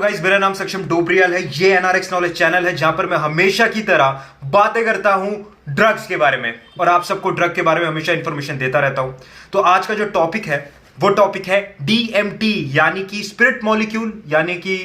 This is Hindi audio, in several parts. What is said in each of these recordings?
गाइस, मेरा नाम सक्षम डोबरियाल है। ये एनआरएक्स नॉलेज चैनल है जहां पर मैं हमेशा की तरह बातें करता हूं ड्रग्स के बारे में और आप सबको ड्रग के बारे में हमेशा इंफॉर्मेशन देता रहता हूं। तो आज का जो टॉपिक है वो टॉपिक है डीएमटी यानी कि स्पिरिट मॉलिक्यूल यानी कि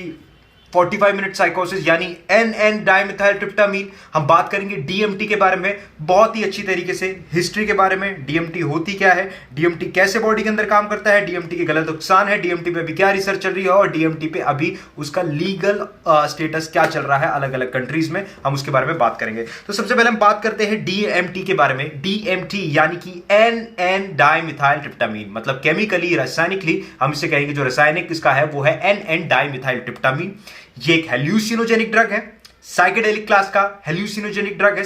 45 मिनट साइकोसिस यानी एन डाइमेथाइलट्रिप्टामीन। हम बात करेंगे डीएमटी के बारे में बहुत ही अच्छी तरीके से, हिस्ट्री के बारे में, डीएमटी होती क्या है, डीएमटी कैसे बॉडी के अंदर काम करता है, डीएमटी के गलत नुकसान है, डीएमटी पे अभी क्या रिसर्च चल रही है और डीएमटी पे अभी उसका लीगल स्टेटस क्या चल रहा है अलग अलग कंट्रीज में, हम उसके बारे में बात करेंगे। तो सबसे पहले हम बात करते हैं डीएमटी के बारे में। डीएमटी यानी कि एन डाइमेथाइलट्रिप्टामीन, मतलब केमिकली रासायनिकली हम इसे कहेंगे, जो रासायनिक इसका है वो है एन डाइमेथाइलट्रिप्टामीन। ये एक हेल्यूसिनोजेनिक ड्रग है, साइकेडेलिक क्लास का हेल्यूसिनोजेनिक ड्रग है,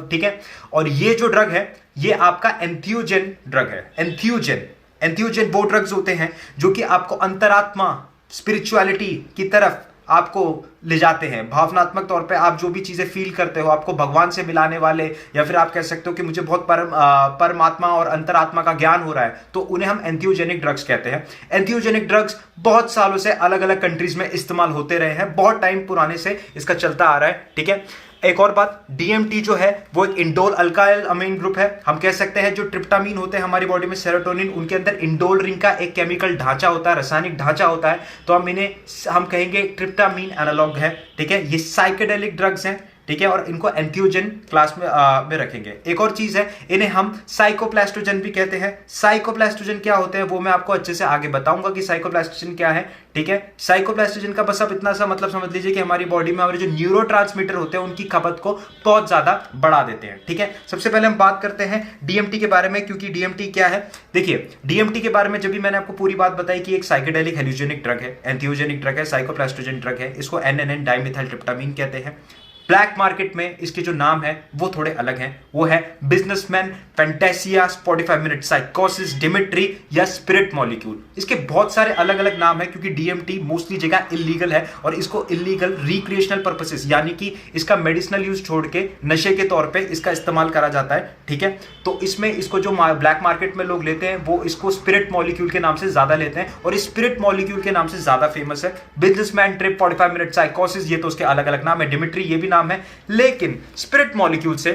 ठीक है। और ये जो ड्रग है ये आपका एंथियोजेन ड्रग है। एंथियोजेन वो ड्रग्स होते हैं जो कि आपको अंतरात्मा, स्पिरिचुअलिटी की तरफ आपको ले जाते हैं। भावनात्मक तौर पे आप जो भी चीजें फील करते हो, आपको भगवान से मिलाने वाले, या फिर आप कह सकते हो कि मुझे बहुत परमात्मा और अंतरात्मा का ज्ञान हो रहा है, तो उन्हें हम एंथियोजेनिक ड्रग्स कहते हैं। एंथियोजेनिक ड्रग्स बहुत सालों से अलग अलग कंट्रीज में इस्तेमाल होते रहे हैं, बहुत टाइम पुराने से इसका चलता आ रहा है, ठीक है। एक और बात, डीएमटी जो है वो एक इंडोल अल्काइल अमीन ग्रुप है। हम कह सकते हैं जो ट्रिप्टामीन होते हैं हमारी बॉडी में, सेरोटोनिन, उनके अंदर इंडोल रिंग का एक केमिकल ढांचा होता है, रासायनिक ढांचा होता है, तो हम कहेंगे ट्रिप्टामीन एनालॉग है, ठीक है। ये साइकेडेलिक ड्रग्स हैं, ठीक है, और इनको एंथियोजन क्लास में रखेंगे। एक और चीज है, इन्हें हम साइकोप्लास्टोजन भी कहते हैं। साइकोप्लास्टोजन क्या होते हैं वो मैं आपको अच्छे से आगे बताऊंगा कि साइकोप्लास्टोजन क्या है, ठीक है। साइकोप्लास्टोजन का बस आप इतना सा मतलब समझ लीजिए कि हमारी बॉडी में हमारे जो न्यूरोट्रांसमीटर होते हैं उनकी खपत को बहुत ज्यादा बढ़ा देते हैं, ठीक है। सबसे पहले हम बात करते हैं डीएमटी के बारे में, क्योंकि डीएमटी क्या है। देखिए, डीएमटी के बारे में जब भी मैंने आपको पूरी बात बताई कि एक साइकेडेलिक हेल्यूजेनिक ड्रग है, एंथियोजेनिक ड्रग है, साइकोप्लास्टोजन ड्रग है, इसको एन डाइमेथाइलट्रिप्टामीन कहते हैं। ब्लैक मार्केट में इसके जो नाम है वो थोड़े अलग हैं, वो है बिजनेसमैन, फैंटेसिया, 45 मिनट साइकोसिस, डिमिट्री या स्पिरिट मॉलिक्यूल। इसके बहुत सारे अलग अलग नाम है क्योंकि डीएमटी मोस्टली जगह इलीगल है और इसको इलीगल रिक्रिएशनल पर्पसेस यानी कि इसका मेडिसिनल यूज छोड़ के नशे के तौर पे इसका इस्तेमाल करा जाता है, ठीक है। तो इसमें इसको जो ब्लैक मार्केट में लोग लेते हैं वो इसको स्पिरिट मॉलिक्यूल के नाम से ज्यादा लेते हैं और इस स्पिरिट मॉलिक्यूल के नाम से ज्यादा फेमस है। बिजनेसमैन, ट्रिप, 45 मिनट साइकोसिस, ये तो उसके अलग अलग नाम है, डिमिट्री ये भी नाम है, लेकिन स्पिरिट मॉलिक्यूल से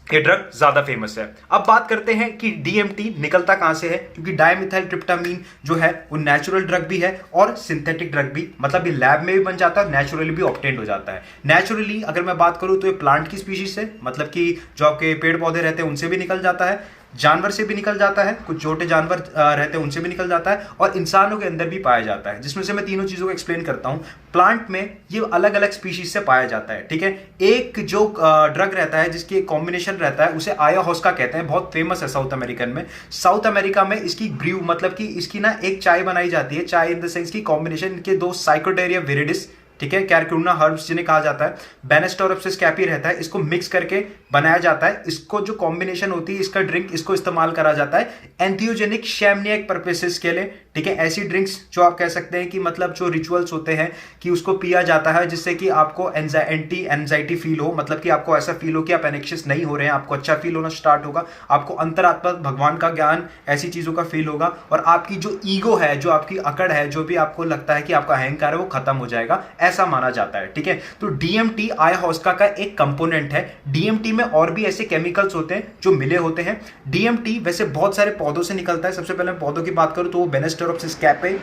ये ड्रग ज्यादा फेमस है। अब बात करते हैं कि डीएमटी निकलता कहां से है, क्योंकि डाइमेथाइलट्रिप्टामीन जो है वो नेचुरल ड्रग भी है और सिंथेटिक ड्रग भी, मतलब ये लैब में भी बन जाता है, नेचुरली भी ऑब्टेन्ड हो जाता है। नेचुरली अगर मैं बात करूं तो ये प्लांट की स्पीशीज से, मतलब कि जो आपके पेड़ पौधे रहते हैं उनसे भी निकल जाता है, जानवर से भी निकल जाता है, कुछ छोटे जानवर रहते हैं उनसे भी निकल जाता है और इंसानों के अंदर भी पाया जाता है, जिसमें से मैं तीनों चीजों को एक्सप्लेन करता हूं। प्लांट में ये अलग अलग स्पीशीज से पाया जाता है, ठीक है। एक जो ड्रग रहता है जिसकी एक कॉम्बिनेशन रहता है उसे ayahuasca कहते हैं, बहुत फेमस है साउथ अमेरिकन में। साउथ अमेरिका में इसकी ब्रू, मतलब कि इसकी ना एक चाय बनाई जाती है, चाय इन द सेंस की कॉम्बिनेशन इनके दो साइकोडेरिया विरिडिस, ठीक है, कैरक्यूना हर्ब्स जिन्हें कहा जाता है, बेनेस्टोरोप्सिस कैपी रहता है, इसको मिक्स करके बनाया जाता है। इसको जो कॉम्बिनेशन होती है, इसका ड्रिंक, इसको इस्तेमाल करा जाता है एंथियोजेनिक शैमनिक पर्पसेस के लिए, ठीक है। ऐसी ड्रिंक्स जो आप कह सकते हैं कि मतलब जो रिचुअल्स होते हैं कि उसको पिया जाता है जिससे कि आपको एंटी एंजाइटी फील हो, मतलब कि आपको ऐसा फील हो कि आप एनेक्शियस नहीं हो रहे हैं, आपको अच्छा फील होना स्टार्ट होगा, आपको अंतरात्मा, भगवान का ज्ञान, ऐसी चीजों का फील होगा और आपकी जो ईगो है, जो आपकी अकड़ है, जो भी आपको लगता है कि आपका अहंकार है वो खत्म हो जाएगा, ऐसा माना जाता है, ठीक है। तो डीएमटी ayahuasca का एक कंपोनेंट है। डीएमटी में और भी ऐसे केमिकल्स होते हैं जो मिले होते हैं। डीएमटी वैसे बहुत सारे पौधों से निकलता है। सबसे पहले मैं पौधों की बात करूं तो वो बेनेस्टोरोप्सिस कैपे,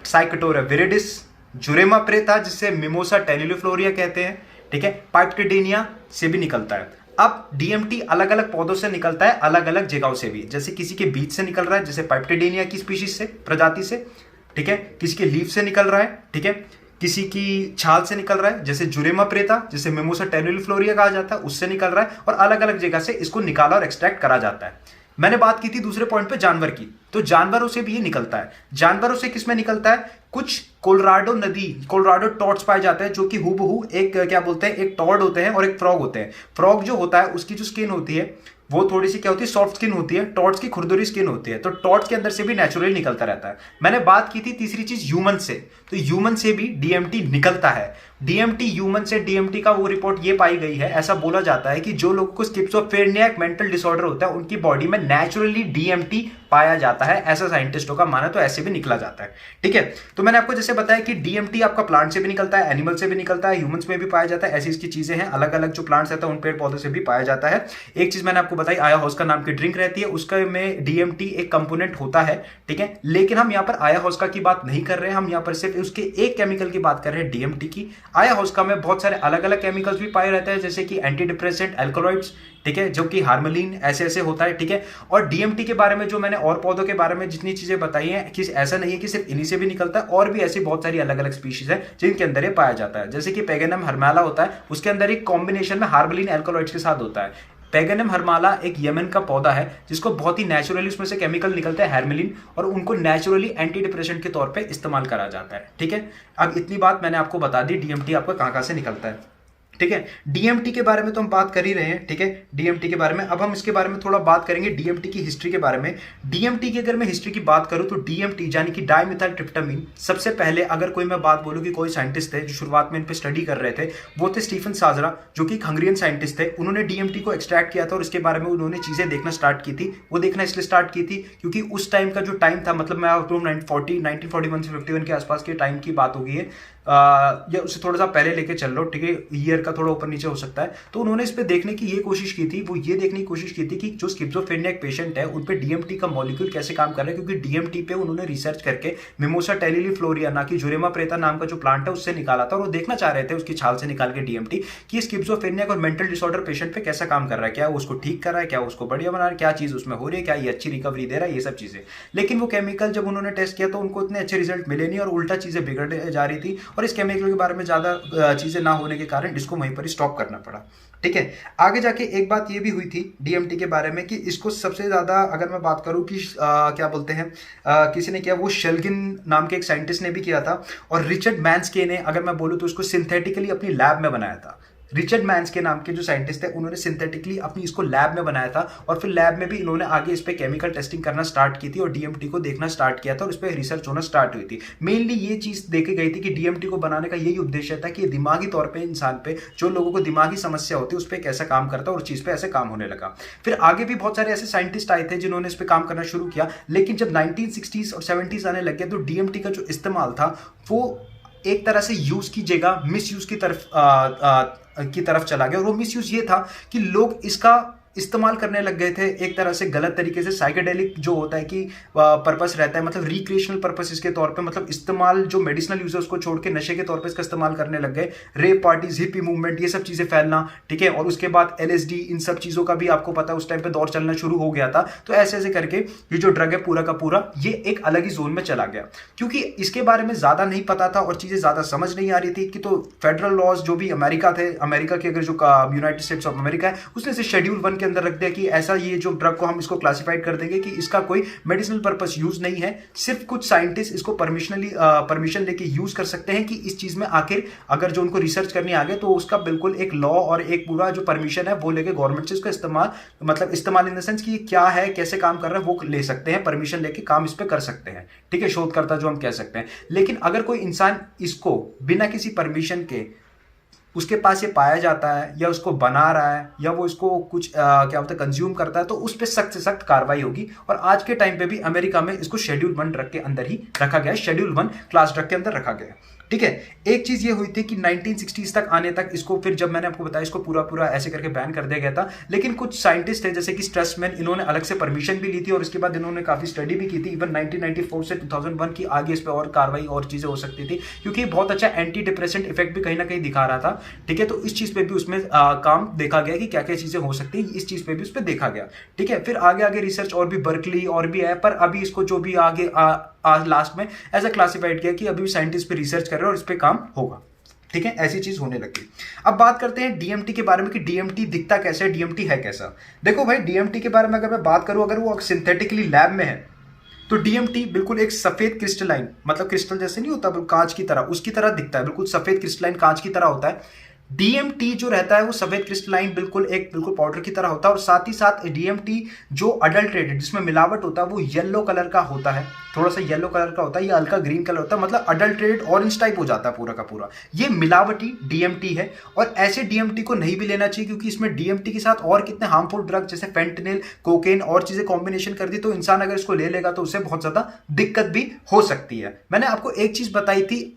साइकोटोरा विरिडिस, जुरेमा प्रेता जिसे मिमोसा टेनिलोफ्लोरिया कहते हैं, ठीक है, पाइपटिडिनिया से भी निकलता है। अब डीएमटी अलग अलग पौधों से निकलता है, अलग अलग जगहों से भी, जैसे किसी के बीज से निकल रहा है जैसे पाइपटिडिनिया की स्पीशीज से, प्रजाति से, ठीक है, किसी के लीफ से निकल रहा है, ठीक है, किसी की छाल से निकल रहा है जैसे जुरेमा प्रेता, जिसे मिमोसा टेनिलोफ्लोरिया कहा जाता है, उससे निकल रहा है और अलग अलग जगह से इसको निकाला और एक्सट्रैक्ट करा जाता है। मैंने बात की थी दूसरे पॉइंट पे जानवर की, तो जानवरों से भी ये निकलता है। जानवरों से किसमें निकलता है, कुछ कोलोराडो नदी, कोलोराडो टॉड्स पाए जाते हैं जो कि हूबहू एक क्या बोलते हैं, एक टॉड होते हैं और एक फ्रॉग होते हैं। फ्रॉग जो होता है उसकी जो स्किन होती है वो थोड़ी सी क्या होती है, सॉफ्ट स्किन होती है, टॉड्स की खुरदुरी स्किन होती है, तो टॉड्स के अंदर से भी नेचुरली निकलता रहता है। मैंने बात की थी तीसरी चीज ह्यूमन से, तो ह्यूमन से भी डीएमटी निकलता है। डीएमटी ह्यूमन से डीएमटी का वो रिपोर्ट ये पाई गई है, ऐसा बोला जाता है कि जो लोगों को स्किज़ोफ्रेनिया मेंटल डिसऑर्डर होता है उनकी बॉडी में नेचुरली डीएमटी पाया जाता है, ऐसा साइंटिस्टों का मानना, तो ऐसे भी निकला जाता है। ठीक है, तो मैंने आपको जैसे बताया कि डीएमटी आपका प्लांट से भी निकलता है, एनिमल से भी निकलता है, ह्यूमंस में भी पाया जाता है, ऐसी इसकी चीजें हैं। अलग अलग जो प्लांट्स रहता है उन पेड़ पौधों से भी पाया जाता है। एक चीज मैंने आपको बताई, आया हौसका नाम की ड्रिंक रहती है, उसका में डीएमटी एक कंपोनेंट होता है। ठीक है, लेकिन हम यहाँ पर आया हौसका की बात नहीं कर रहे हैं, हम यहाँ पर सिर्फ उसके एक केमिकल की बात कर रहे हैं, डीएमटी की। आया हौसका में बहुत सारे अलग अलग केमिकल्स भी पाए रहते हैं, जैसे कि एंटी डिप्रेसेंट, एल्कोलॉइड्स, ठीक है, जो कि हार्मलिन, ऐसे ऐसे होता है। ठीक है, और डीएमटी के बारे में जो मैंने और पौधों के बारे में जितनी चीजें बताई हैं, कि ऐसा नहीं है कि सिर्फ इन्हीं से भी निकलता है, और भी ऐसी बहुत सारी अलग अलग स्पीशीज है जिनके अंदर ये पाया जाता है। जैसे कि पेगेनम हर्माला होता है, उसके अंदर एक कॉम्बिनेशन में हार्मलिन एल्कोलॉइड्स के साथ होता है। पेगेनम हर्माला एक यमन का पौधा है जिसको बहुत ही नेचुरली उसमें से केमिकल निकलता है हार्मलिन, और उनको नेचुरली एंटी डिप्रेसेंट के तौर पे इस्तेमाल करा जाता है। ठीक है, अब इतनी बात मैंने आपको बता दी डीएमटी आपका कहां कहां से निकलता है। ठीक है, डीएमटी के बारे में तो हम बात कर ही रहे हैं। ठीक है, डीएमटी के बारे में अब हम इसके बारे में थोड़ा बात करेंगे, डीएमटी की हिस्ट्री के बारे में। डीएमटी की अगर मैं हिस्ट्री की बात करूं तो डीएमटी यानी कि डाइमिथाइल ट्रिप्टामिन, सबसे पहले अगर कोई मैं बात बोलूं कि कोई साइंटिस्ट थे जो शुरुआत में इन पे स्टडी कर रहे थे, वो थे स्टीफन साजरा, जो कि एक हंगरियन साइंटिस्ट थे। उन्होंने डीएमटी को एक्सट्रैक्ट किया था और इसके बारे में उन्होंने चीजें देखना स्टार्ट की थी। वो देखना इसलिए स्टार्ट की थी क्योंकि उस टाइम का जो टाइम था, मतलब मैं 1941 से 51 के आसपास के टाइम की बात होगी है, या उससे थोड़ा सा पहले लेके चल लो। ठीक है, ईयर का थोड़ा ऊपर नीचे हो सकता है। तो उन्होंने इस पे देखने की ये कोशिश की थी, वो ये देखने की कोशिश की थी कि जो स्किज़ोफ्रेनिया एक पेशेंट है उन पे डीएमटी का मॉलिक्यूल कैसे काम कर रहा है, क्योंकि डीएमटी पे उन्होंने रिसर्च करके मिमोसा टेलिलीफ्लोरिया ना कि जुरेमा प्रेता नाम का जो प्लांट है उससे निकाला था, और वो देखना चाह रहे थे उसकी छाल से निकाल के डीएमटी कि स्किज़ोफ्रेनिया और मेंटल डिसऑर्डर पेशेंट पे कैसा काम कर रहा है, क्या उसको ठीक कर रहा है, क्या उसको बढ़िया बना रहा है, क्या चीज उसमें हो रही है, क्या ये अच्छी रिकवरी दे रहा है, ये सब चीजें। लेकिन वो केमिकल जब उन्होंने टेस्ट किया तो उनको इतने अच्छे रिजल्ट मिले नहीं, और उल्टा चीजें बिगड़ जा रही थी, और इस केमिकल के बारे में ज्यादा चीजें ना होने के कारण इसको वहीं पर स्टॉप करना पड़ा। ठीक है, आगे जाके एक बात ये भी हुई थी डीएमटी के बारे में कि इसको सबसे ज्यादा अगर मैं बात करूं कि क्या बोलते हैं, किसी ने किया, वो शेल्गिन नाम के एक साइंटिस्ट ने भी किया था, और रिचर्ड मैन्स्के ने अगर मैं बोलूं तो उसको सिंथेटिकली अपनी लैब में बनाया था। रिचर्ड मैन्स्के नाम के जो साइंटिस्ट थे उन्होंने सिंथेटिकली अपनी इसको लैब में बनाया था, और फिर लैब में भी इन्होंने आगे इस पे केमिकल टेस्टिंग करना स्टार्ट की थी और डीएमटी को देखना स्टार्ट किया था, और इस पे रिसर्च होना स्टार्ट हुई थी। मेनली ये चीज देखी गई थी कि डीएमटी को बनाने का यही उद्देश्य था कि दिमागी तौर पर इंसान पे, जो लोगों को दिमागी समस्या होती है उस पर कैसा काम करता है, और चीज पे ऐसे काम होने लगा। फिर आगे भी बहुत सारे ऐसे साइंटिस्ट आए थे जिन्होंने इस पर काम करना शुरू किया, लेकिन जब 1960s और 70s आने लग गया तो डीएमटी का जो इस्तेमाल था वो एक तरह से यूज की जगह मिस यूज की तरफ चला गया। और वो मिस यूज ये था कि लोग इसका इस्तेमाल करने लग गए थे एक तरह से गलत तरीके से। साइकेडेलिक जो होता है कि पर्पस रहता है, मतलब रिक्रिएशनल पर्पस इसके तौर पे, मतलब इस्तेमाल जो मेडिसिनल यूज है उसको छोड़ के नशे के तौर पे इसका इस्तेमाल करने लग गए। रेप पार्टीज, हिप्पी मूवमेंट, ये सब चीजें फैलना। ठीक है, और उसके बाद एलएसडी, इन सब चीजों का भी आपको पता है उस टाइम पे दौर चलना शुरू हो गया था। तो ऐसे ऐसे करके ये जो ड्रग है पूरा का पूरा ये एक अलग ही जोन में चला गया, क्योंकि इसके बारे में ज्यादा नहीं पता था और चीजें ज्यादा समझ नहीं आ रही थी कि तो फेडरल लॉज जो भी अमेरिका थे, अमेरिका के अगर जो यूनाइटेड स्टेट्स ऑफ अमेरिका है उसने इसे शेड्यूल 1 के अंदर रख दिया कि ऐसा ये जो ड्रग को हम इसको क्लासिफाइड कर देंगे कि इसका कोई मेडिसिनल पर्पस यूज नहीं है, सिर्फ कुछ साइंटिस्ट इसको परमिशन लेके यूज कर सकते हैं कि इस चीज में आखिर अगर जो उनको रिसर्च करनी आगे तो उसका बिल्कुल एक लॉ और एक पूरा जो परमिशन है वो लेके गवर्नमेंट से इसका इस्तेमाल, मतलब इस्तेमाल इन द सेंस कि क्या है, कैसे काम कर रहा है वो ले सकते हैं, परमिशन लेके काम इस पे कर सकते हैं। ठीक है, शोधकर्ता जो हम कह सकते हैं। लेकिन अगर कोई इंसान इसको बिना किसी परमिशन के उसके पास ये पाया जाता है या उसको बना रहा है या वो इसको कुछ क्या बोलते हैं कंज्यूम करता है तो उस पर सख्त से सख्त कार्रवाई होगी। और आज के टाइम पे भी अमेरिका में इसको शेड्यूल 1 ड्रग के अंदर ही रखा गया है, शेड्यूल 1 क्लास ड्रग के अंदर रखा गया है। ठीक है, एक चीज ये हुई थी कि 1960s तक आने तक इसको, फिर जब मैंने आपको बताया इसको पूरा पूरा ऐसे करके बैन कर दिया गया था। लेकिन कुछ साइंटिस्ट थे जैसे कि स्ट्रेसमैन, इन्होंने अलग से परमिशन भी ली थी और इसके बाद इन्होंने काफी स्टडी भी की थी। इवन 1994 से 2001 की आगे इस पर और कार्रवाई और चीजें हो सकती थी, क्योंकि बहुत अच्छा एंटी डिप्रेसेंट इफेक्ट भी कहीं ना कहीं दिखा रहा था। ठीक है, तो इस चीज पे भी उसमें काम देखा गया कि क्या क्या चीजें हो सकती है, इस चीज पे भी उस पर देखा गया। ठीक है, फिर आगे आगे रिसर्च और भी बर्कली और भी है, पर अभी इसको जो भी आगे आज लास्ट में ऐसा क्लासिफाइड किया कि अभी भी साइंटिस्ट पे रिसर्च कर रहे हैं और इस पे काम होगा। ठीक है, ऐसी चीज होने लगी। अब बात करते हैं डीएमटी के बारे में कि डीएमटी दिखता कैसे है, डीएमटी है कैसा। देखो भाई, डीएमटी के बारे में अगर मैं बात करूं, अगर वो सिंथेटिकली लैब में है तो डीएमटी बिल्कुल एक सफेद क्रिस्टलाइन, मतलब क्रिस्टल जैसे नहीं होता, बिल्कुल कांच की तरह, उसकी तरह दिखता है। बिल्कुल सफेद क्रिस्टलाइन कांच की तरह होता है। डीएमटी जो रहता है वो सफेद क्रिस्टलाइन बिल्कुल पाउडर की तरह होता है, और साथ ही साथ डीएमटी जो अडल्ट्रेटेड जिसमें मिलावट होता है वो येलो कलर का होता है, थोड़ा सा येलो कलर का होता है या हल्का ग्रीन कलर होता है, मतलब अडल्ट्रेटेड ऑरेंज टाइप हो जाता है पूरा का पूरा। ये मिलावटी डीएमटी है, और ऐसे डीएमटी को नहीं भी लेना चाहिए, क्योंकि इसमें डीएमटी के साथ और कितने हार्मफुल ड्रग जैसे फेंटनिल, कोकेन और चीजें कॉम्बिनेशन कर दी, तो इंसान अगर इसको ले लेगा तो उसे बहुत ज्यादा दिक्कत भी हो सकती है। मैंने आपको एक चीज बताई थी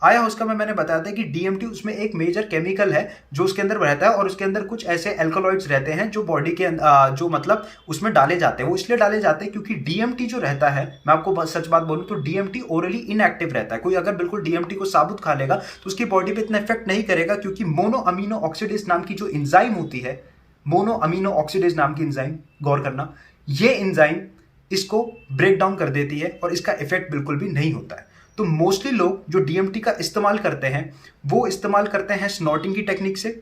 आयाहुस्का में मैंने बताया था कि डीएमटी उसमें एक मेजर केमिकल है जो उसके अंदर रहता है, और उसके अंदर कुछ ऐसे एल्कलॉइड्स रहते हैं जो बॉडी के जो मतलब उसमें डाले जाते हैं। वो इसलिए डाले जाते हैं क्योंकि डीएमटी जो रहता है, मैं आपको सच बात बोलूं तो डीएमटी ओरली इनएक्टिव रहता है। कोई अगर बिल्कुल डीएमटी को साबुत खा लेगा तो उसकी बॉडी पे इतना इफेक्ट नहीं करेगा, क्योंकि मोनो अमीनो ऑक्सीडेज नाम की जो एंजाइम होती है, मोनो अमीनो ऑक्सीडेज नाम की एंजाइम, गौर करना, ये एंजाइम इसको ब्रेक डाउन कर देती है और इसका इफेक्ट बिल्कुल भी नहीं होता है। तो मोस्टली लोग जो डीएमटी का इस्तेमाल करते हैं वो इस्तेमाल करते हैं स्नॉटिंग की टेक्निक से,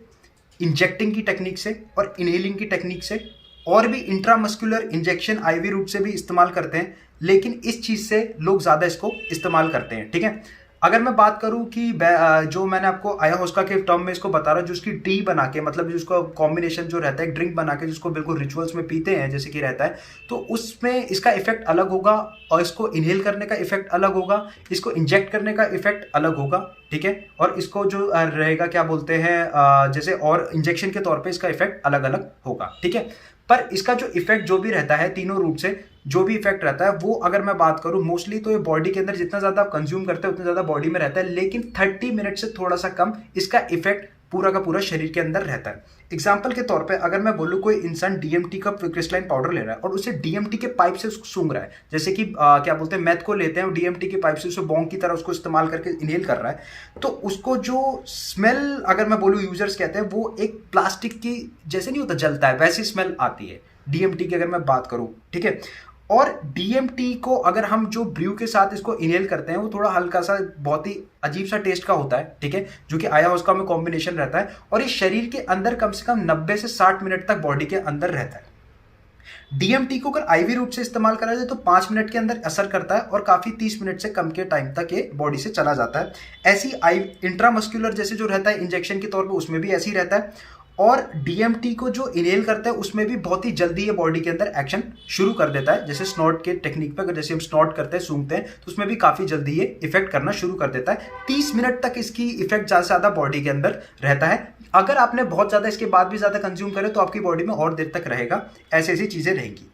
इंजेक्टिंग की टेक्निक से और इनहेलिंग की टेक्निक से, और भी इंट्रामस्कुलर इंजेक्शन आईवी रूट से भी इस्तेमाल करते हैं, लेकिन इस चीज से लोग ज्यादा इसको इस्तेमाल करते हैं। ठीक है, अगर मैं बात करूं कि जो मैंने आपको आयाहुस्का के टर्म में इसको बता रहा हूं, जो उसकी टी बना के, मतलब जिसको कॉम्बिनेशन जो रहता है, एक ड्रिंक बना के जिसको बिल्कुल रिचुअल्स में पीते हैं जैसे कि रहता है, तो उसमें इसका इफेक्ट अलग होगा, और इसको इनहेल करने का इफेक्ट अलग होगा, इसको इंजेक्ट करने का इफेक्ट अलग होगा। ठीक है, और इसको जो रहेगा क्या बोलते हैं जैसे और इंजेक्शन के तौर पे इसका इफेक्ट अलग अलग होगा। ठीक है, पर इसका जो इफेक्ट जो भी रहता है तीनों रूट से जो भी इफेक्ट रहता है वो अगर मैं बात करूं मोस्टली तो ये बॉडी के अंदर जितना ज्यादा आप कंज्यूम करते हैं उतना ज्यादा बॉडी में रहता है, लेकिन 30 मिनट से थोड़ा सा कम इसका इफेक्ट पूरा का पूरा शरीर के अंदर रहता है। एग्जाम्पल के तौर पे अगर मैं बोलूं कोई इंसान डीएमटी का क्रिस्टलाइन पाउडर ले रहा है और उसे डीएमटी के पाइप से उसको सूंघ रहा है, जैसे कि क्या बोलते हैं मैथ को लेते हैं और डीएमटी के पाइप से उसे बॉन्ग की तरह उसको इस्तेमाल करके इनहेल कर रहा है, तो उसको जो स्मेल अगर मैं बोलूं यूजर्स कहते हैं वो एक प्लास्टिक की जैसे नहीं होता जलता है वैसी स्मेल आती है डीएमटी की अगर मैं बात करूं। ठीक है, और डीएमटी को अगर हम जो ब्रू के साथ इसको इनहेल करते हैं वो थोड़ा हल्का सा बहुत ही अजीब सा टेस्ट का होता है। ठीक है, जो कि आयाहुस्का में कॉम्बिनेशन रहता है, और ये शरीर के अंदर कम से कम 90 से 60 मिनट तक बॉडी के अंदर रहता है। डीएमटी को अगर आईवी रूट से इस्तेमाल करा जाए तो 5 मिनट के अंदर असर करता है और काफी 30 मिनट से कम के टाइम तक ये बॉडी से चला जाता है। ऐसी इंट्रामस्कुलर जैसे जो रहता है इंजेक्शन के तौर पर उसमें भी ऐसे ही रहता है, और डीएमटी को जो इनहेल करते हैं उसमें भी बहुत ही जल्दी ये बॉडी के अंदर एक्शन शुरू कर देता है। जैसे स्नॉट के टेक्निक पे अगर जैसे हम स्नॉट करते हैं सूंघते हैं तो उसमें भी काफी जल्दी ये इफेक्ट करना शुरू कर देता है। 30 मिनट तक इसकी इफेक्ट ज्यादा से ज्यादा बॉडी के अंदर रहता है। अगर आपने बहुत ज्यादा इसके बाद भी ज्यादा कंज्यूम करे तो आपकी बॉडी में और देर तक रहेगा, ऐसी ऐसी चीजें रहेंगी।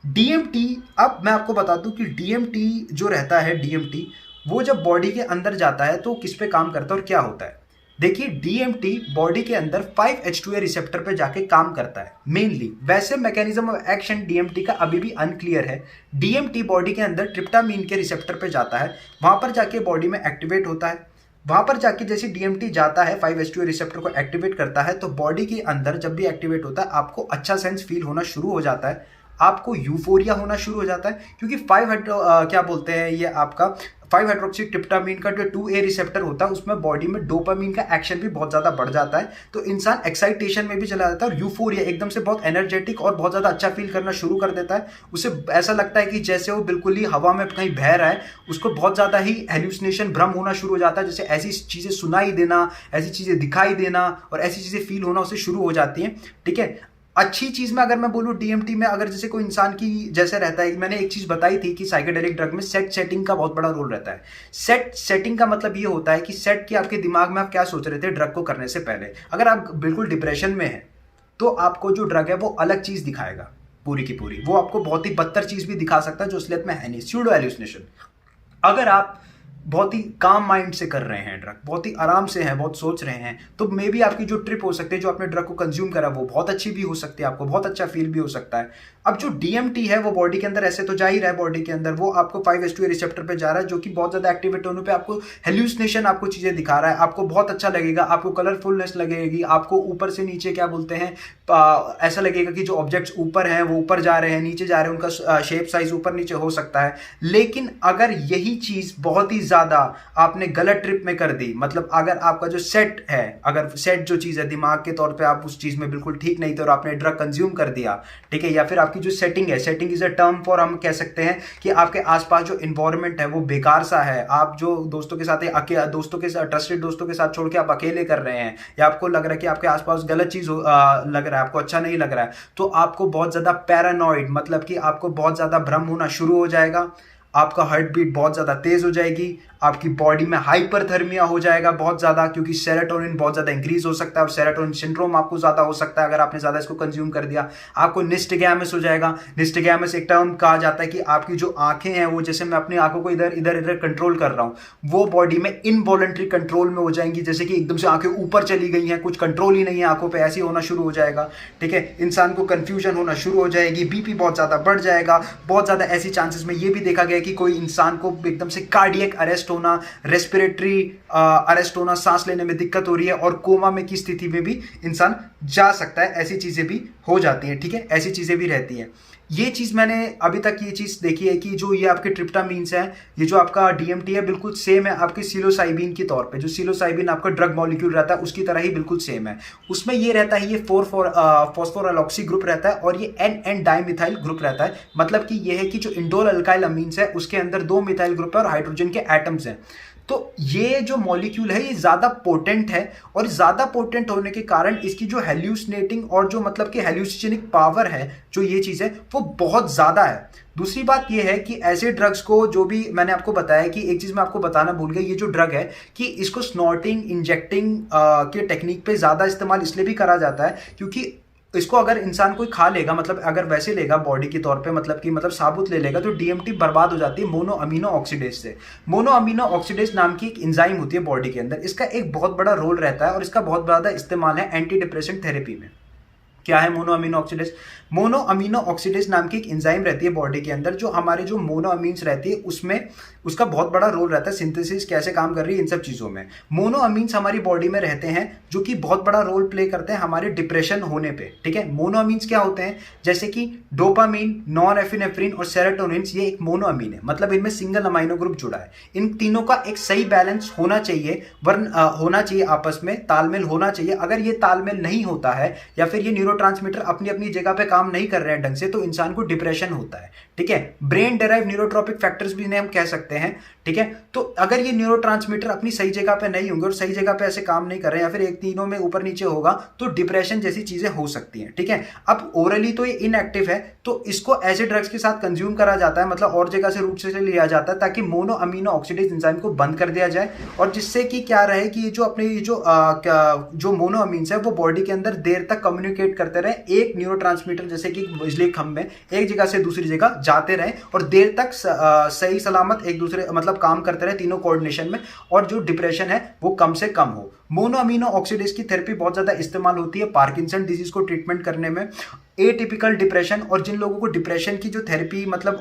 डीएमटी, अब मैं आपको बता दूं कि डीएमटी जो रहता है, डीएमटी वो जब बॉडी के अंदर जाता है तो किस पे काम करता है और क्या होता है। देखिए, डीएमटी बॉडी के अंदर 5H2A रिसेप्टर पे जाके काम करता है मेनली। वैसे मैकेनिज्म ऑफ एक्शन डीएमटी का अभी भी अनक्लियर है। डीएमटी बॉडी के अंदर ट्रिप्टामीन के रिसेप्टर पे जाता है, वहां पर जाके बॉडी में एक्टिवेट होता है। वहां पर जाके जैसे डीएमटी जाता है 5H2A रिसेप्टर को एक्टिवेट करता है, तो बॉडी के अंदर जब भी एक्टिवेट होता है आपको अच्छा सेंस फील होना शुरू हो जाता है, आपको यूफोरिया होना शुरू हो जाता है, क्योंकि क्या बोलते हैं ये आपका 5 हाइड्रोक्सी ट्रिप्टामीन का जो 2A रिसेप्टर होता है उसमें बॉडी में डोपामीन का एक्शन भी बहुत ज्यादा बढ़ जाता है, तो इंसान एक्साइटेशन में भी चला जाता है और यूफोरिया एकदम से बहुत एनर्जेटिक और बहुत ज्यादा अच्छा फील करना शुरू कर देता है। उसे ऐसा लगता है कि जैसे वो बिल्कुल ही हवा में कहीं बह रहा है, उसको बहुत ज्यादा ही हेल्यूसिनेशन, भ्रम होना शुरू हो जाता है, जैसे ऐसी चीजें सुनाई देना, ऐसी चीजें दिखाई देना और ऐसी चीजें फील होना उसे शुरू हो जाती हैं। ठीक है, अच्छी चीज में अगर मैं बोलूं डीएमटी में, अगर जैसे कोई इंसान की जैसे रहता है, मैंने एक चीज बताई थी कि साइकेडेलिक ड्रग में सेटिंग का बहुत बड़ा रोल रहता है। सेटिंग का मतलब ये होता है कि सेट की आपके दिमाग में आप क्या सोच रहे थे ड्रग को करने से पहले। अगर आप बिल्कुल डिप्रेशन में हैं तो आपको जो ड्रग है वो अलग चीज दिखाएगा पूरी की पूरी, वो आपको बहुत ही बदतर चीज भी दिखा सकता है जो असलियत में है नहीं, स्यूडो हेल्यूसिनेशन। अगर आप बहुत ही काम माइंड से कर रहे हैं ड्रग, बहुत ही आराम से हैं, बहुत सोच रहे हैं, तो मे बी आपकी जो ट्रिप हो सकती है, जो आपने ड्रग को कंज्यूम करा वो बहुत अच्छी भी हो सकती है, आपको बहुत अच्छा फील भी हो सकता है। अब जो डीएमटी है वो बॉडी के अंदर ऐसे तो जा ही रहा है, बॉडी के अंदर वो आपको 5H2A रिसेप्टर पे जा रहा है, जो कि बहुत ज्यादा एक्टिवेट होने पे आपको हेल्यूसिनेशन, आपको चीजें दिखा रहा है, आपको बहुत अच्छा लगेगा, आपको कलरफुलनेस लगेगी, आपको ऊपर से नीचे क्या बोलते हैं ऐसा लगेगा कि जो ऑब्जेक्ट्स ऊपर हैं वो ऊपर जा रहे हैं, नीचे जा रहे हैं, उनका शेप साइज ऊपर नीचे हो सकता है। लेकिन अगर यही चीज बहुत ही ज्यादा आपने गलत ट्रिप में कर दी, मतलब अगर आपका जो सेट है, अगर सेट जो चीज है दिमाग के तौर पे आप उस चीज में बिल्कुल ठीक नहीं थे और आपने ड्रग कंज्यूम कर दिया, ठीक है, या फिर आपकी जो सेटिंग है, setting is a term for, हम कह सकते हैं कि आपके आसपास जो इन्वायरमेंट है वो बेकार सा है, आप जो दोस्तों के साथ दोस्तों के साथ ट्रस्टेड दोस्तों के साथ छोड़ के आप अकेले कर रहे हैं, या आपको लग रहा है कि आपके आसपास गलत चीज लग रहा है, आपको अच्छा नहीं लग रहा है, तो आपको बहुत ज्यादा पैरानॉइड, मतलब कि आपको बहुत ज्यादा भ्रम होना शुरू हो जाएगा, आपका हार्ट बीट बहुत ज्यादा तेज हो जाएगी, आपकी बॉडी में हाइपरथर्मिया हो जाएगा बहुत ज्यादा, क्योंकि सेरोटोनिन बहुत ज्यादा इंक्रीज हो सकता है और सेरोटोनिन सिंड्रोम आपको ज्यादा हो सकता है अगर आपने ज्यादा इसको कंज्यूम कर दिया। आपको निस्टगैमस हो जाएगा। निस्टगैमस एक टर्म कहा जाता है कि आपकी जो आंखें हैं वो, जैसे मैं अपनी आंखों को इधर इधर इधर कंट्रोल कर रहा हूं, वो बॉडी में इनवॉलंटरी कंट्रोल में हो जाएंगी, जैसे कि एकदम से आंखें ऊपर चली गई हैं, कुछ कंट्रोल ही नहीं है आंखों पे, ऐसे होना शुरू हो जाएगा। ठीक है, इंसान को कंफ्यूजन होना शुरू हो जाएगी, बीपी बहुत ज्यादा बढ़ जाएगा। बहुत ज्यादा ऐसी चांसेस में ये भी देखा गया कि कोई इंसान को एकदम से कार्डियक अरेस्ट होना, रेस्पिरेटरी अरेस्ट होना, सांस लेने में दिक्कत हो रही है और कोमा में की स्थिति में भी इंसान जा सकता है, ऐसी चीजें भी हो जाती हैं। ठीक है, ऐसी चीजें भी रहती हैं। ये चीज मैंने अभी तक ये चीज देखी है कि जो ये आपके ट्रिप्टामीन्स हैं, ये जो आपका डीएमटी है, बिल्कुल सेम है आपके सिलोसाइबिन के तौर पे। जो सिलोसाइबिन आपका ड्रग मॉलिक्यूल रहता है उसकी तरह ही बिल्कुल सेम है। उसमें ये रहता है, ये फॉस्फोरालॉक्सी ग्रुप रहता है और ये एन एन डाइमिथाइल ग्रुप रहता है। मतलब कि ये है कि जो इंडोल अल्काइल अमीन्स है उसके अंदर 2 मिथाइल ग्रुप है और हाइड्रोजन के एटम्स हैं। तो ये जो मॉलिक्यूल है ये ज्यादा पोटेंट है और ज्यादा पोटेंट होने के कारण इसकी जो हेल्यूसिनेटिंग और जो मतलब कि हेल्यूसिनेटिक पावर है, जो ये चीज है वो बहुत ज्यादा है। दूसरी बात ये है कि ऐसे ड्रग्स को, जो भी मैंने आपको बताया कि एक चीज मैं आपको बताना भूल गया, ये जो ड्रग है कि इसको स्नॉटिंग, इंजेक्टिंग के टेक्निक पे ज्यादा इस्तेमाल इसलिए भी करा जाता है क्योंकि इसको अगर इंसान कोई खा लेगा, मतलब अगर वैसे लेगा बॉडी के तौर पे, मतलब साबुत ले लेगा, तो डीएमटी बर्बाद हो जाती है मोनो अमीनो ऑक्सीडेज से। मोनो अमीनो ऑक्सीडेज नाम की एक एंजाइम होती है बॉडी के अंदर, इसका एक बहुत बड़ा रोल रहता है और इसका बहुत ज्यादा इस्तेमाल है एंटी डिप्रेसेंट थेरेपी में। क्या है mono amino oxidase? Mono amino oxidase नाम की एक एंजाइम रहती है बॉडी के अंदर, जो हमारे जो मोनो अमीन्स रहती है उसमें उसका बहुत बड़ा रोल रहता है, सिंथेसिस कैसे काम कर रही है इन सब चीजों में। मोनो अमीन्स हमारी बॉडी में रहते हैं जो कि बहुत बड़ा रोल प्ले करते हैं हमारे डिप्रेशन होने पे। ठीक है, मोनो अमीन्स क्या होते हैं? जैसे कि डोपामीन, नॉरएपिनेफ्रिन और सेरोटोनिन, ये एक मोनो अमीन है, मतलब इनमें सिंगल अमाइनो ग्रुप जुड़ा है। इन तीनों का एक सही बैलेंस होना चाहिए, होना चाहिए, आपस में तालमेल होना चाहिए। अगर ये तालमेल नहीं होता है या फिर ये न्यूरोट्रांसमीटर अपनी अपनी जगह पे काम नहीं कर रहे हैं ढंग से, तो इंसान को डिप्रेशन होता है। ठीक है, ब्रेन डेराइव न्यूरोट्रॉपिक फैक्टर्स भी इन्हें हम कह सकते हैं। ठीक है, तो अगर ये न्यूरोट्रांसमीटर अपनी सही जगह पे नहीं होंगे और सही जगह पे ऐसे काम नहीं कर रहे हैं या फिर एक तीनों में ऊपर नीचे होगा, तो डिप्रेशन जैसी चीजें हो सकती हैं। ठीक है, अब ओरली तो ये इनएक्टिव है, तो इसको ऐसे ड्रग्स के साथ कंज्यूम करा जाता है, मतलब और जगह से रूट से लिया जाता है ताकि मोनो अमीनो ऑक्सीडेज एंजाइम को बंद कर दिया जाए और जिससे कि क्या रहे कि जो अपने जो मोनो अमीन्स है वो बॉडी के अंदर देर तक कम्युनिकेट करते रहे, एक न्यूरोट्रांसमीटर जैसे कि बिजली खंभे एक जगह से दूसरी जगह जाते रहे और देर तक सही सलामत एक दूसरे मतलब काम करते रहे तीनों कोऑर्डिनेशन में, और जो डिप्रेशन है वो कम से कम हो। मोनो अमीनो ऑक्सीडेज की थेरेपी बहुत ज्यादा इस्तेमाल होती है पार्किंसन डिजीज को ट्रीटमेंट करने में, एटिपिकल डिप्रेशन, और जिन लोगों को डिप्रेशन की जो थेरेपी मतलब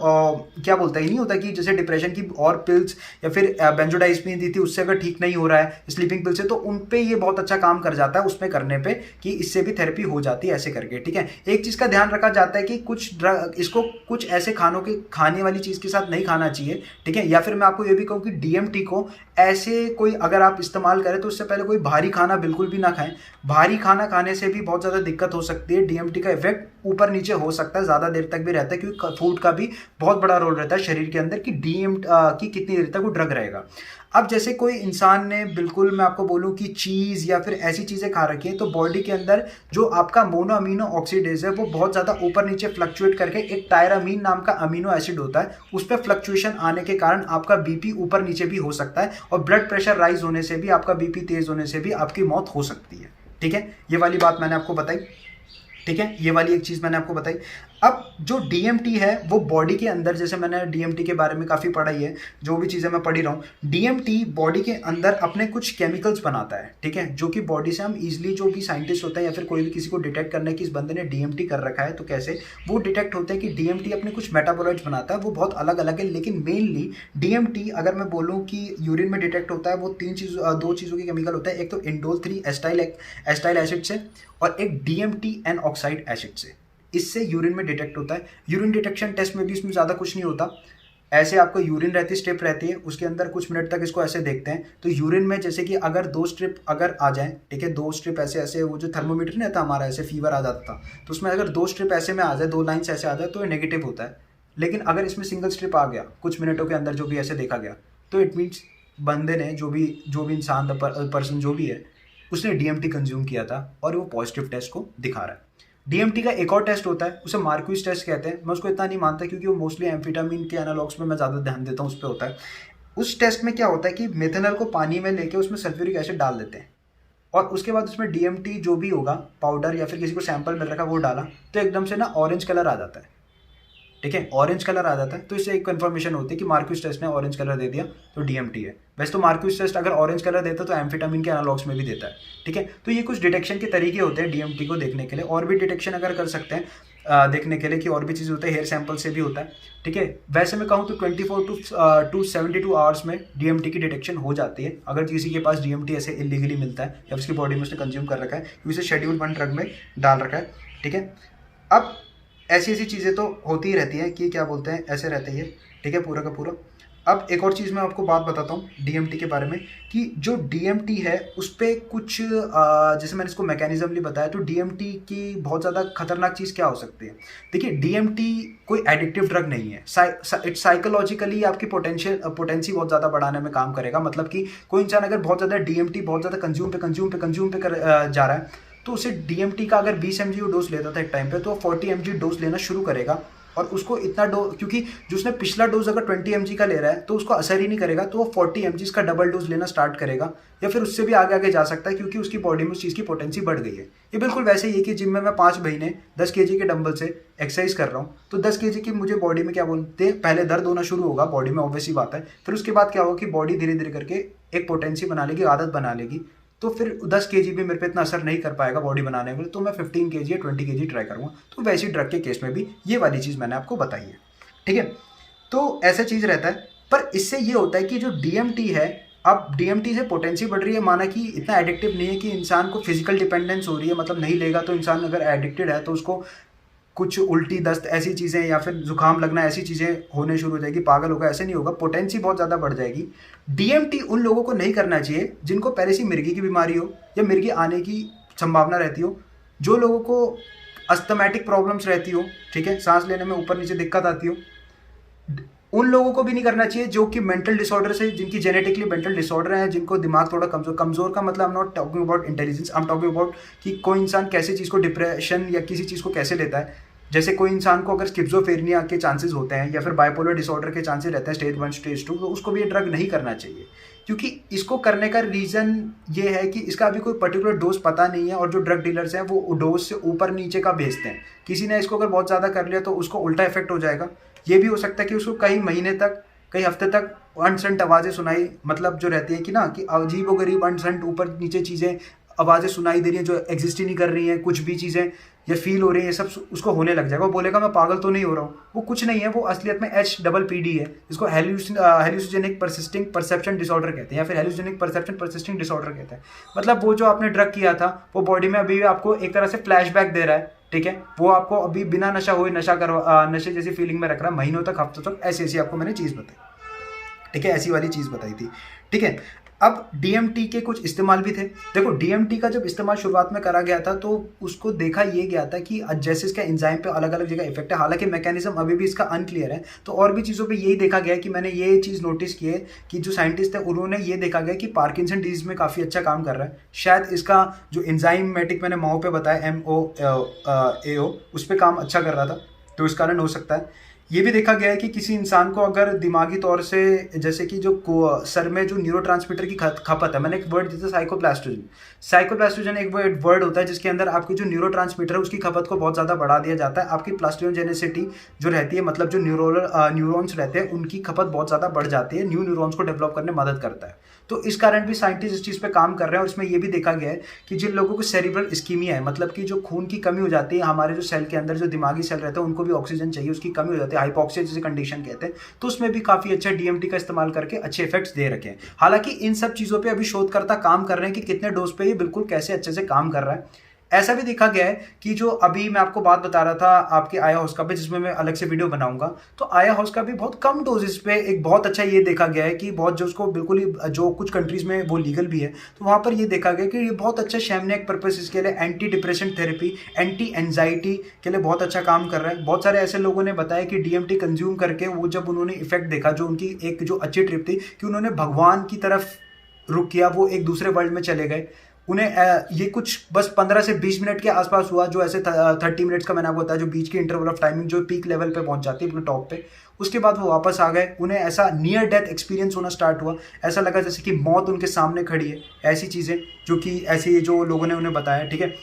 क्या बोलता है, नहीं होता कि जैसे डिप्रेशन की और पिल्स या फिर बेंजोडाइजिपिन दी थी उससे अगर ठीक नहीं हो रहा है स्लीपिंग पिल से, तो उन पे ये बहुत अच्छा काम कर जाता है उसमें करने पे कि इससे भी थेरेपी हो जाती है ऐसे करके। ठीक है, एक चीज का ध्यान रखा जाता है कि कुछ ड्रग इसको कुछ ऐसे खाने वाली चीज के साथ नहीं खाना चाहिए। ठीक है, या फिर मैं आपको ये भी कहूँ कि डीएमटी को ऐसे कोई अगर आप इस्तेमाल करें तो उससे पहले कोई भारी खाना बिल्कुल भी ना खाएं। भारी खाना खाने से भी बहुत ज़्यादा दिक्कत हो सकती है, डीएमटी का इफेक्ट ऊपर नीचे हो सकता है, ज़्यादा देर तक भी रहता है, क्योंकि फूड का भी बहुत बड़ा रोल रहता है शरीर के अंदर कि की कितनी देर तक वो ड्रग रहेगा। अब जैसे कोई इंसान ने बिल्कुल मैं आपको बोलूं कि चीज़ या फिर ऐसी चीज़ें खा रखी हैं, तो बॉडी के अंदर जो आपका मोनो अमीनो ऑक्सीडेज है वो बहुत ज़्यादा ऊपर नीचे फ्लक्चुएट करके एक टायरामीन नाम का अमीनो एसिड होता है, उस पर फ्लक्चुएशन आने के कारण आपका बीपी ऊपर नीचे भी हो सकता है और ब्लड प्रेशर राइज होने से भी, आपका बीपी तेज होने से भी आपकी मौत हो सकती है। ठीक है, ये वाली बात मैंने आपको बताई। ठीक है, ये वाली एक चीज़ मैंने आपको बताई। अब जो डीएमटी है वो बॉडी के अंदर, जैसे मैंने डीएमटी के बारे में काफ़ी पढ़ा ही है, जो भी चीज़ें मैं पढ़ी रहा हूँ, डीएमटी बॉडी के अंदर अपने कुछ केमिकल्स बनाता है। ठीक है, जो कि बॉडी से हम इजीली, जो भी साइंटिस्ट होता है या फिर कोई भी किसी को डिटेक्ट करने की इस बंदे ने डीएमटी कर रखा है तो कैसे वो डिटेक्ट होते हैं कि डीएमटी अपने कुछ मेटाबोलाइट्स बनाता है, वो बहुत अलग अलग है, लेकिन मेनली डीएमटी अगर मैं बोलूँ कि यूरिन में डिटेक्ट होता है, वो दो चीज़ों की केमिकल होता है, एक तो इंडोल 3 एस्टाइल एसिड से और एक डीएमटी एन ऑक्साइड एसिड से, इससे यूरिन में डिटेक्ट होता है। यूरिन डिटेक्शन टेस्ट में भी इसमें ज़्यादा कुछ नहीं होता, ऐसे आपको यूरिन रहती स्ट्रिप रहती है, उसके अंदर कुछ मिनट तक इसको ऐसे देखते हैं। तो यूरिन में जैसे कि अगर 2 स्ट्रिप अगर आ जाए, ठीक है, 2 स्ट्रिप ऐसे ऐसे, वो जो थर्मोमीटर नहीं था हमारा, ऐसे फीवर आ जाता था, तो उसमें अगर 2 स्ट्रिप ऐसे में आ जाए, 2 लाइन्स ऐसे आ जाए, तो ये नेगेटिव होता है। लेकिन अगर इसमें सिंगल स्ट्रिप आ गया कुछ मिनटों के अंदर, जो भी ऐसे देखा गया, तो इट मीन्स बंदे ने, जो भी इंसान, पर्सन जो भी है, उसने डीएमटी कंज्यूम किया था और वो पॉजिटिव टेस्ट को दिखा रहा है। डीएमटी का एक और टेस्ट होता है, उसे मार्क्विस टेस्ट कहते हैं। मैं उसको इतना नहीं मानता क्योंकि वो मोस्टली एम्फेटामिन के एनालॉग्स में मैं ज़्यादा ध्यान देता हूँ, उस पर होता है। उस टेस्ट में क्या होता है कि मेथनॉल को पानी में लेके उसमें सल्फ्यूरिक एसिड डाल देते हैं और उसके बाद उसमें डीएमटी जो भी होगा पाउडर या फिर किसी को सैंपल मिल रखा वो डाला, तो एकदम से ना ऑरेंज कलर आ जाता है। ठीक है, ऑरेंज कलर आ जाता है, तो इससे एक कंफर्मेशन होती है कि मार्क्विस टेस्ट ने ऑरेंज कलर दे दिया तो डीएमटी है। वैसे तो मार्क्विस टेस्ट अगर ऑरेंज कलर देता है तो एम्फेटामिन के एनालॉग्स में भी देता है। ठीक है, तो ये कुछ डिटेक्शन के तरीके होते हैं डीएमटी को देखने के लिए। और भी डिटेक्शन अगर कर सकते हैं देखने के लिए कि और भी चीज़ होता है, हेयर सैंपल से भी होता है। ठीक है, वैसे मैं कहूँ तो 24 टू 72 आवर्स में डीएमटी की डिटेक्शन हो जाती है, अगर किसी के पास डीएमटी ऐसे इलीगली मिलता है या उसकी बॉडी में उसने कंज्यूम कर रखा है, उसे शेड्यूल 1 ड्रग में डाल रखा है। ठीक है, अब ऐसी ऐसी चीज़ें तो होती ही रहती हैं कि क्या बोलते हैं, ऐसे रहते ही है। ठीक है, पूरा का पूरा। अब एक और चीज़ मैं आपको बात बताता हूँ डीएमटी के बारे में कि जो डीएमटी है उस पर कुछ जैसे मैंने इसको मैकेनिज्मली बताया, तो डीएमटी की बहुत ज़्यादा खतरनाक चीज़ क्या हो सकती है। देखिए, डीएमटी कोई एडिक्टिव ड्रग नहीं है, इट साइकोलॉजिकली आपकी पोटेंसी बहुत ज़्यादा बढ़ाने में काम करेगा। मतलब कि कोई इंसान अगर बहुत ज़्यादा डीएमटी बहुत ज़्यादा कंज्यूम पे जा रहा है, तो उसे डीएमटी का अगर 20 mg डोज लेता था एक टाइम पे, तो 40 mg डोज लेना शुरू करेगा। और उसको इतना डोज, क्योंकि जो उसने पिछला डोज अगर 20 mg का ले रहा है तो उसको असर ही नहीं करेगा, तो वो 40 mg का डबल डोज लेना स्टार्ट करेगा, या फिर उससे भी आगे आगे जा सकता है क्योंकि उसकी बॉडी में उस चीज़ की पोटेंसी बढ़ गई है। ये बिल्कुल वैसे ही है कि जिम में मैं 5 महीने 10 kg के डंबल से एक्सरसाइज कर रहा हूँ, तो 10 kg की मुझे बॉडी में क्या बोलते हैं, पहले दर्द होना शुरू होगा बॉडी में, ऑब्वियस ही बात है। फिर उसके बाद क्या होगा कि बॉडी धीरे धीरे करके एक पोटेंसी बना लेगी, आदत बना लेगी, तो फिर 10 kg भी मेरे पे इतना असर नहीं कर पाएगा बॉडी बनाने में, तो मैं 15 kg या 20 kg ट्राई करूँगा। तो वैसी ड्रग के केस में भी ये वाली चीज़ मैंने आपको बताई है। ठीक है, तो ऐसा चीज़ रहता है। पर इससे ये होता है कि जो डीएमटी है, अब डीएमटी से पोटेंसी बढ़ रही है, माना कि इतना एडिक्टिव नहीं है कि इंसान को फिजिकल डिपेंडेंस हो रही है, मतलब नहीं लेगा तो इंसान अगर एडिक्टेड है तो उसको कुछ उल्टी दस्त ऐसी चीज़ें या फिर जुकाम लगना ऐसी चीज़ें होने शुरू हो जाएगी, पागल होगा, ऐसे नहीं होगा, पोटेंसी बहुत ज़्यादा बढ़ जाएगी। डीएमटी उन लोगों को नहीं करना चाहिए जिनको पहले से मिर्गी की बीमारी हो या मिर्गी आने की संभावना रहती हो, जो लोगों को अस्थमैटिक प्रॉब्लम्स रहती हो, ठीक है, सांस लेने में ऊपर नीचे दिक्कत आती हो, उन लोगों को भी नहीं करना चाहिए जो कि मेंटल डिसऑर्डर से, जिनकी जेनेटिकली मेंटल डिसऑर्डर है, जिनको दिमाग थोड़ा कमजोर का मतलब, I am not talking about intelligence, I am talking about कि कोई इंसान कैसे चीज़ को, डिप्रेशन या किसी चीज़ को कैसे लेता है। जैसे कोई इंसान को अगर स्किज़ोफ्रेनिया के चांसेस होते हैं या फिर बाइपोलर डिसऑर्डर के चांसेस रहते हैं स्टेज 1 स्टेज 2, तो उसको भी ये ड्रग नहीं करना चाहिए, क्योंकि इसको करने का रीज़न ये है कि इसका अभी कोई पर्टिकुलर डोज पता नहीं है, और जो ड्रग डीलर्स हैं वो डोज से ऊपर नीचे का भेजते हैं। किसी ने इसको अगर बहुत ज़्यादा कर लिया तो उसको उल्टा इफेक्ट हो जाएगा। ये भी हो सकता है कि उसको कई महीने तक, कई हफ्ते तक अनसंट आवाज़ें सुनाई, मतलब जो रहती है कि ना, कि अजीब व गरीब अनसंट ऊपर नीचे चीज़ें, आवाज़ें सुनाई दे रही हैं जो एग्जिस्ट ही नहीं कर रही हैं, कुछ भी चीज़ें या फील हो रही है, सब उसको होने लग जाएगा। वो बोलेगा मैं पागल तो नहीं हो रहा हूँ, वो कुछ नहीं है, वो असलियत में HPPD है, जिसको हेल्यूसिनेटिक परसिस्टिंग परसेप्शन डिसऑर्डर कहते हैं, या फिर हेल्यूसिनेटिक परसेप्शन परसिस्टिंग डिसऑर्डर कहते हैं। मतलब वो जो आपने ड्रग किया था वो बॉडी में अभी भी आपको एक तरह से फ्लैशबैक दे रहा है, ठीक है, वो आपको अभी बिना नशा हुए नशे जैसी फीलिंग में रख रहा है, महीनों तक, हफ्तों तक, ऐसी ऐसी आपको मैंने चीज़ बताई। ठीक है, ऐसी वाली चीज़ बताई थी। ठीक है, अब डीएमटी के कुछ इस्तेमाल भी थे। देखो, डीएमटी का जब इस्तेमाल शुरुआत में करा गया था तो उसको देखा ये गया था कि जैसे इसका एंजाइम पे अलग अलग जगह इफेक्ट है, हालांकि मैकेनिज्म अभी भी इसका अनक्लियर है, तो और भी चीज़ों पे यही देखा गया कि मैंने ये चीज़ नोटिस की है कि जो साइंटिस्ट है उन्होंने ये देखा गया कि पार्किंसन डिजीज में काफ़ी अच्छा काम कर रहा है। शायद इसका जो एंजाइमेटिक मैंने MAO पे बताया, MOAO, उस पर काम अच्छा कर रहा था, तो इस कारण हो सकता है। ये भी देखा गया है कि किसी इंसान को अगर दिमागी तौर से, जैसे कि जो सर में जो न्यूरोट्रांसमीटर की खपत है, मैंने एक वर्ड दिया था साइकोप्लास्टोजन एक वर्ड होता है जिसके अंदर आपकी जो न्यूरोट्रांसमीटर है उसकी खपत को बहुत ज़्यादा बढ़ा दिया जाता है। आपकी प्लास्टोजेनेसिटी जो रहती है, मतलब जो न्यूरॉन्स रहते हैं उनकी खपत बहुत ज़्यादा बढ़ जाती है, न्यू न्यूरॉन्स को डेवलप करने में मदद करता है। तो इस कारण भी साइंटिस्ट इस चीज़ पे काम कर रहे हैं, और इसमें ये भी देखा गया है कि जिन लोगों को सेरिब्रल इस्कीमिया है, मतलब कि जो खून की कमी हो जाती है, हमारे जो सेल के अंदर जो दिमागी सेल रहते हैं उनको भी ऑक्सीजन चाहिए, उसकी कमी हो जाती है, हाइपोक्सिया जैसे कंडीशन कहते हैं, तो उसमें भी काफ़ी अच्छा डीएमटी का इस्तेमाल करके अच्छे इफेक्ट्स दे रखे हैं। हालांकि इन सब चीज़ों पर अभी शोधकर्ता काम कर रहे हैं कि कितने डोज पे ये बिल्कुल कैसे अच्छे से काम कर रहा है। ऐसा भी देखा गया है कि जो अभी मैं आपको बात बता रहा था आपके आया हाउस का भी, जिसमें मैं अलग से वीडियो बनाऊंगा, तो आया हाउस का भी बहुत कम डोजेस पे एक बहुत अच्छा ये देखा गया है कि बहुत जो उसको बिल्कुल ही जो कुछ कंट्रीज में वो लीगल भी है, तो वहाँ पर ये देखा गया कि ये बहुत अच्छा शैमनेक पर्पस इसके लिए anti depression therapy, anti anxiety के लिए बहुत अच्छा काम कर रहा है। बहुत सारे ऐसे लोगों ने बताया कि DMT कंज्यूम करके वो जब उन्होंने इफेक्ट देखा, जो उनकी एक जो अच्छी ट्रिप थी कि उन्होंने भगवान की तरफ रुक किया, वो एक दूसरे वर्ल्ड में चले गए। उन्हें ये कुछ बस 15 से 20 मिनट के आसपास हुआ, जो ऐसे 30 मिनट्स का मैंने आपको बताया, जो बीच की इंटरवल ऑफ टाइमिंग जो पीक लेवल पे पहुंच जाती है अपने टॉप पे। उसके बाद वो वापस आ गए, उन्हें ऐसा नियर डेथ एक्सपीरियंस होना स्टार्ट हुआ, ऐसा लगा जैसे कि मौत उनके सामने खड़ी है। ऐसी चीज़ें जो कि ऐसी जो लोगों ने उन्हें बताया, ठीक है।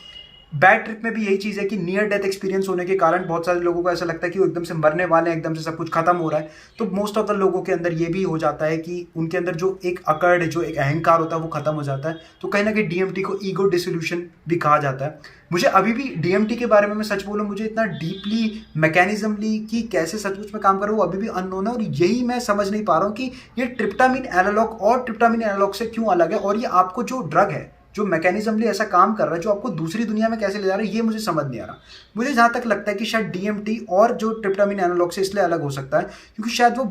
बैड ट्रिप में भी यही चीज़ है कि नियर डेथ एक्सपीरियंस होने के कारण बहुत सारे लोगों को ऐसा लगता है कि वो एकदम से मरने वाले हैं, एकदम से सब कुछ खत्म हो रहा है। तो मोस्ट ऑफ द लोगों के अंदर ये भी हो जाता है कि उनके अंदर जो एक अकड़, जो एक अहंकार होता है, वो खत्म हो जाता है। तो कहीं ना कहीं DMT को ईगो डिसोल्यूशन भी कहा जाता है। मुझे अभी भी DMT के बारे में मैं सच बोलूँ, मुझे इतना डीपली मैकेनिज्मली कि कैसे सचमुच में काम कर रहा है वो अभी भी अननोन है, और यही मैं समझ नहीं पा रहा हूँ कि ये ट्रिप्टामिन एनालॉग और ट्रिप्टामिन एनालॉग से क्यों अलग है, और ये आपको जो ड्रग है जो मैकेनिज्मली ऐसा काम कर रहा है, जो आपको दूसरी दुनिया में कैसे ले जा रहा है, ये मुझे समझ नहीं आ रहा। मुझे जहाँ तक लगता है कि शायद DMT और जो ट्रिप्टामिन एनालॉग से इसलिए अलग हो सकता है क्योंकि शायद वो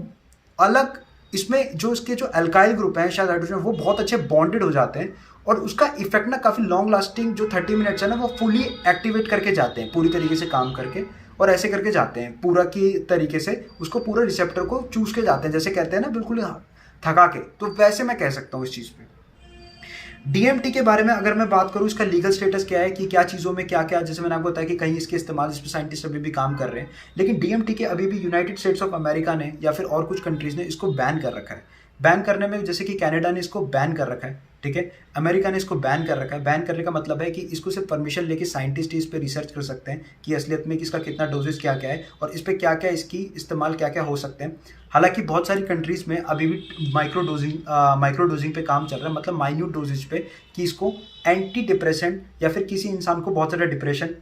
अलग, इसमें जो इसके जो अल्काइल ग्रुप हैं शायद हाइड्रोजन, वो बहुत अच्छे बॉन्डेड हो जाते हैं, और उसका इफेक्ट ना काफ़ी लॉन्ग लास्टिंग, जो 30 मिनट्स है ना, वो फुली एक्टिवेट करके जाते हैं, पूरी तरीके से काम करके, और ऐसे करके जाते हैं पूरा की तरीके से, उसको पूरा रिसेप्टर को चूस के जाते हैं, जैसे कहते हैं ना बिल्कुल थका के। तो वैसे मैं कह सकता हूँ इस चीज़ पे। DMT के बारे में अगर मैं बात करूँ, इसका लीगल स्टेटस क्या है, कि क्या चीज़ों में क्या क्या, जैसे मैंने आपको बताया कि कहीं इसके इस्तेमाल, इस पर साइंटिस्ट अभी भी काम कर रहे हैं, लेकिन DMT के अभी भी यूनाइटेड स्टेट्स ऑफ अमेरिका ने या फिर और कुछ कंट्रीज़ ने इसको बैन कर रखा है। बैन करने में जैसे कि कनाडा ने इसको बैन कर रखा है, ठीक है, अमेरिका ने इसको बैन कर रखा है। बैन करने का मतलब है कि इसको सिर्फ परमिशन लेके साइंटिस्ट इस पर रिसर्च कर सकते हैं कि असलियत में इसका कितना डोजेस क्या क्या है, और इस पर क्या क्या इसकी इस्तेमाल क्या क्या हो सकते हैं। हालांकि बहुत सारी कंट्रीज़ में अभी भी माइक्रो डोजिंग पे काम चल रहा है, मतलब माइन्यूट डोजेज पे, कि इसको एंटी डिप्रेसेंट या फिर किसी इंसान को बहुत ज़्यादा डिप्रेशन,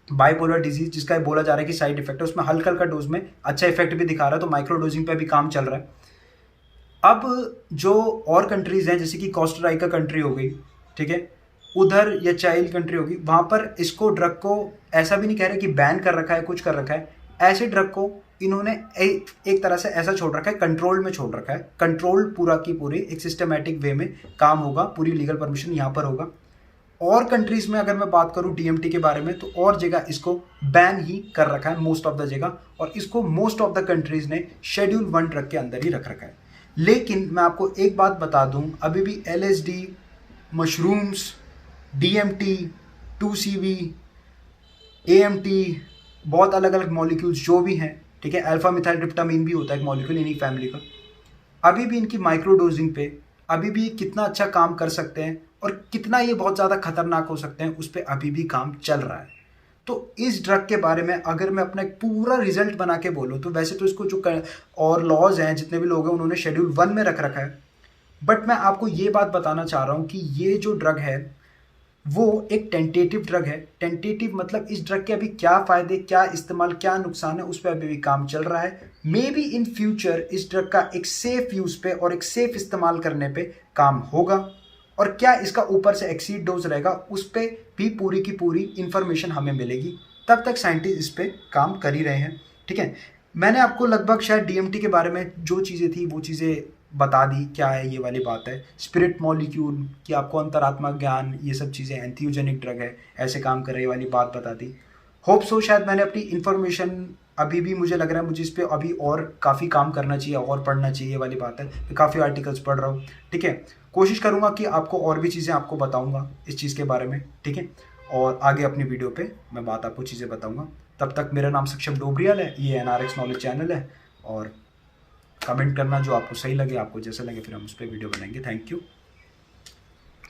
बाइपोलर डिजीज जिसका बोला जा रहा है कि साइड इफेक्ट है, उसमें हल्का हल्का डोज में अच्छा इफेक्ट भी दिखा रहा है, तो माइक्रो डोजिंग पे भी काम चल रहा है। अब जो और कंट्रीज़ हैं, जैसे कि कोस्टा रिका कंट्री हो गई, ठीक है, उधर या चाइल्ड कंट्री होगी, वहाँ पर इसको ड्रग को ऐसा भी नहीं कह रहे कि बैन कर रखा है, कुछ कर रखा है, ऐसे ड्रग को इन्होंने एक तरह से ऐसा छोड़ रखा है, कंट्रोल में छोड़ रखा है। कंट्रोल पूरा की पूरी एक सिस्टमैटिक वे में काम होगा, पूरी लीगल परमिशन यहाँ पर होगा। और कंट्रीज़ में अगर मैं बात करूँ DMT के बारे में, तो और जगह इसको बैन ही कर रखा है, मोस्ट ऑफ द जगह, और इसको मोस्ट ऑफ द कंट्रीज़ ने शेड्यूल 1 ड्रग के अंदर ही रख रखा है। लेकिन मैं आपको एक बात बता दूं, अभी भी LSD, mushrooms, DMT, 2CB, AMT, बहुत अलग अलग मॉलिक्यूल्स जो भी हैं, ठीक है, अल्फा मिथाइल ट्रिप्टामिन भी होता है एक मॉलिक्यूल इन्हीं फैमिली का, अभी भी इनकी माइक्रो डोजिंग पे अभी भी कितना अच्छा काम कर सकते हैं और कितना ये बहुत ज़्यादा खतरनाक हो सकते हैं, उस पर अभी भी काम चल रहा है। तो इस ड्रग के बारे में अगर मैं अपना एक पूरा रिजल्ट बना के बोलूँ, तो वैसे तो इसको जो और लॉज हैं, जितने भी लोग हैं, उन्होंने शेड्यूल 1 में रख रखा है, बट मैं आपको ये बात बताना चाह रहा हूँ कि ये जो ड्रग है वो एक टेंटेटिव ड्रग है। टेंटेटिव मतलब इस ड्रग के अभी क्या फ़ायदे, क्या इस्तेमाल, क्या नुकसान है, उस पर अभी भी काम चल रहा है। मे बी इन फ्यूचर इस ड्रग का एक सेफ यूज़ पे और एक सेफ इस्तेमाल करने पे काम होगा, और क्या इसका ऊपर से एक्सीड डोज रहेगा, उस पर भी पूरी की पूरी इंफॉर्मेशन हमें मिलेगी। तब तक साइंटिस्ट इस पर काम कर ही रहे हैं, ठीक है। मैंने आपको लगभग शायद DMT के बारे में जो चीज़ें थी वो चीज़ें बता दी, क्या है ये वाली बात है, स्पिरिट मॉलिक्यूल कि आपको अंतरात्मा ज्ञान, ये सब चीज़ें, एंथियोजेनिक ड्रग है, ऐसे काम कर रही वाली बात बता दी। होप सो शायद मैंने अपनी इन्फॉर्मेशन, अभी भी मुझे लग रहा है मुझे इस पर अभी और काफ़ी काम करना चाहिए और पढ़ना चाहिए, ये वाली बात है। मैं काफ़ी आर्टिकल्स पढ़ रहा हूँ, ठीक है। कोशिश करूँगा कि आपको और भी चीज़ें आपको बताऊँगा इस चीज़ के बारे में, ठीक है, और आगे अपनी वीडियो पे मैं बात आपको चीज़ें बताऊँगा। तब तक मेरा नाम सक्षम डोबरियाल है, ये NRX नॉलेज चैनल है, और कमेंट करना जो आपको सही लगे, आपको जैसा लगे, फिर हम उस पर वीडियो बनाएंगे। Thank you.